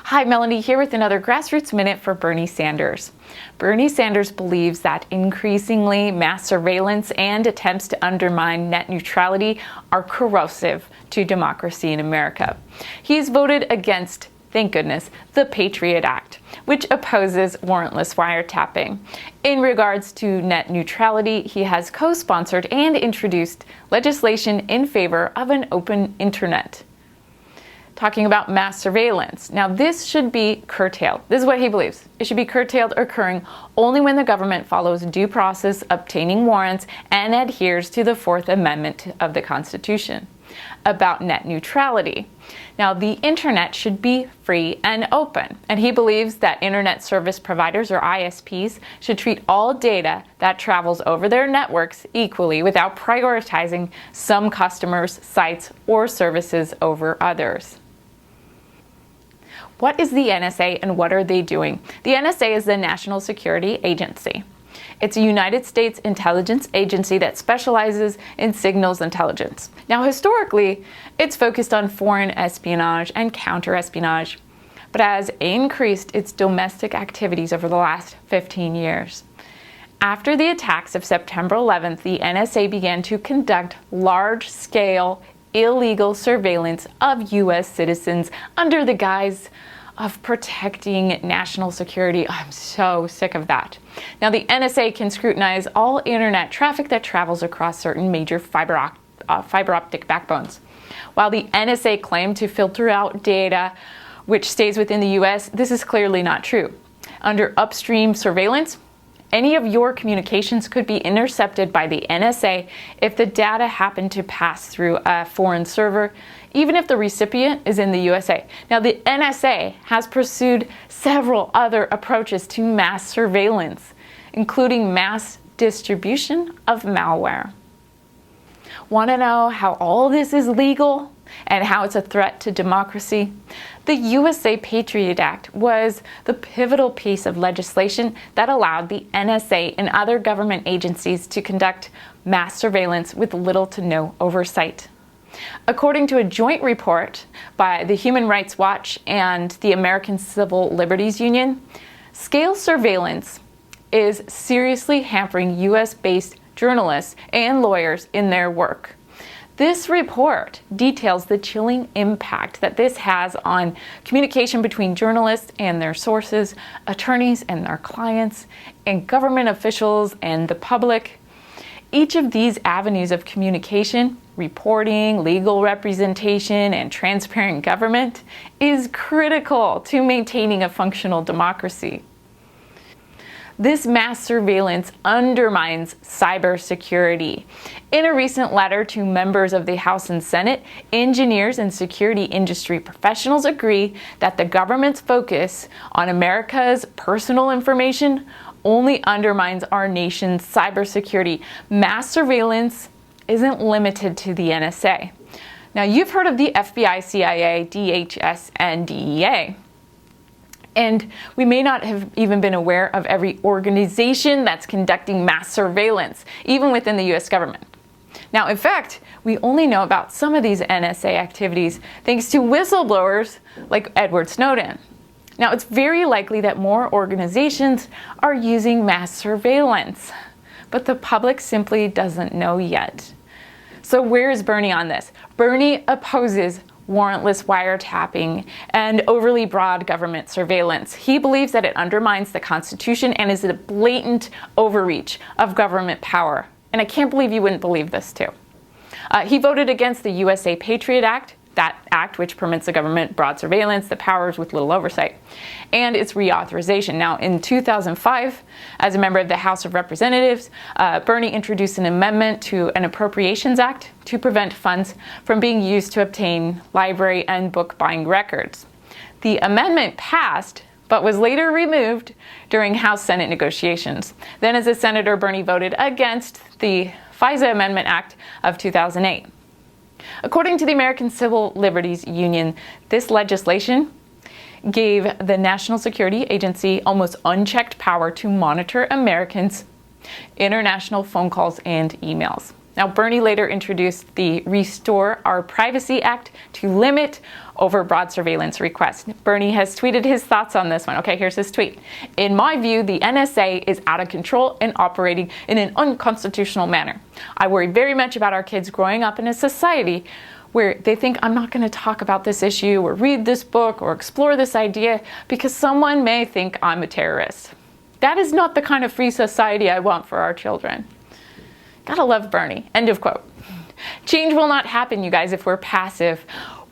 Hi, Melanie here with another Grassroots Minute for Bernie Sanders. Bernie Sanders believes that increasingly mass surveillance and attempts to undermine net neutrality are corrosive to democracy in America. He's voted against, thank goodness, the Patriot Act, which opposes warrantless wiretapping. In regards to net neutrality, he has co-sponsored and introduced legislation in favor of an open internet. Talking about mass surveillance. Now, this should be curtailed. This is what he believes. It should be curtailed, occurring only when the government follows due process, obtaining warrants, and adheres to the Fourth Amendment of the Constitution. About net neutrality. Now, the internet should be free and open, and he believes that internet service providers, or ISPs, should treat all data that travels over their networks equally without prioritizing some customers, sites, or services over others. What is the NSA and what are they doing? The NSA is the National Security Agency. It's a United States intelligence agency that specializes in signals intelligence. Now, historically, it's focused on foreign espionage and counter-espionage, but has increased its domestic activities over the last 15 years. After the attacks of September 11th, the NSA began to conduct large-scale illegal surveillance of U.S. citizens under the guise of protecting national security. I'm so sick of that. Now, the NSA can scrutinize all internet traffic that travels across certain major fiber optic backbones. While the NSA claimed to filter out data which stays within the U.S., this is clearly not true. Under upstream surveillance, any of your communications could be intercepted by the NSA if the data happened to pass through a foreign server, even if the recipient is in the USA. Now, the NSA has pursued several other approaches to mass surveillance, including mass distribution of malware. Want to know how all this is legal and how it's a threat to democracy? The USA Patriot Act was the pivotal piece of legislation that allowed the NSA and other government agencies to conduct mass surveillance with little to no oversight. According to a joint report by the Human Rights Watch and the American Civil Liberties Union, scale surveillance is seriously hampering US-based journalists and lawyers in their work. This report details the chilling impact that this has on communication between journalists and their sources, attorneys and their clients, and government officials and the public. Each of these avenues of communication, reporting, legal representation, and transparent government is critical to maintaining a functional democracy. This mass surveillance undermines cybersecurity. In a recent letter to members of the House and Senate, engineers and security industry professionals agree that the government's focus on America's personal information only undermines our nation's cybersecurity. Mass surveillance isn't limited to the NSA. Now, you've heard of the FBI, CIA, DHS, and DEA. And we may not have even been aware of every organization that's conducting mass surveillance, even within the US government. Now, in fact, we only know about some of these NSA activities thanks to whistleblowers like Edward Snowden. Now, it's very likely that more organizations are using mass surveillance, but the public simply doesn't know yet. So where is Bernie on this? Bernie opposes warrantless wiretapping and overly broad government surveillance. He believes that it undermines the Constitution and is a blatant overreach of government power. And I can't believe you wouldn't believe this too. He voted against the USA Patriot Act, that act which permits the government broad surveillance, the powers with little oversight, and its reauthorization. Now, in 2005, as a member of the House of Representatives, Bernie introduced an amendment to an Appropriations Act to prevent funds from being used to obtain library and book buying records. The amendment passed, but was later removed during House-Senate negotiations. Then, as a senator, Bernie voted against the FISA Amendment Act of 2008. According to the American Civil Liberties Union, this legislation gave the National Security Agency almost unchecked power to monitor Americans' international phone calls and emails. Now, Bernie later introduced the Restore Our Privacy Act to limit over broad surveillance requests. Bernie has tweeted his thoughts on this one. Okay, here's his tweet. In my view, the NSA is out of control and operating in an unconstitutional manner. I worry very much about our kids growing up in a society where they think I'm not going to talk about this issue or read this book or explore this idea because someone may think I'm a terrorist. That is not the kind of free society I want for our children. Gotta love Bernie. End of quote. Change will not happen, you guys, if we're passive.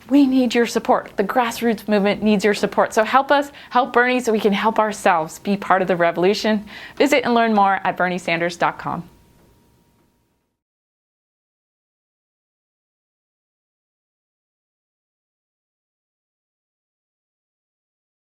We need your support. The grassroots movement needs your support. So help us, help Bernie so we can help ourselves be part of the revolution. Visit and learn more at berniesanders.com.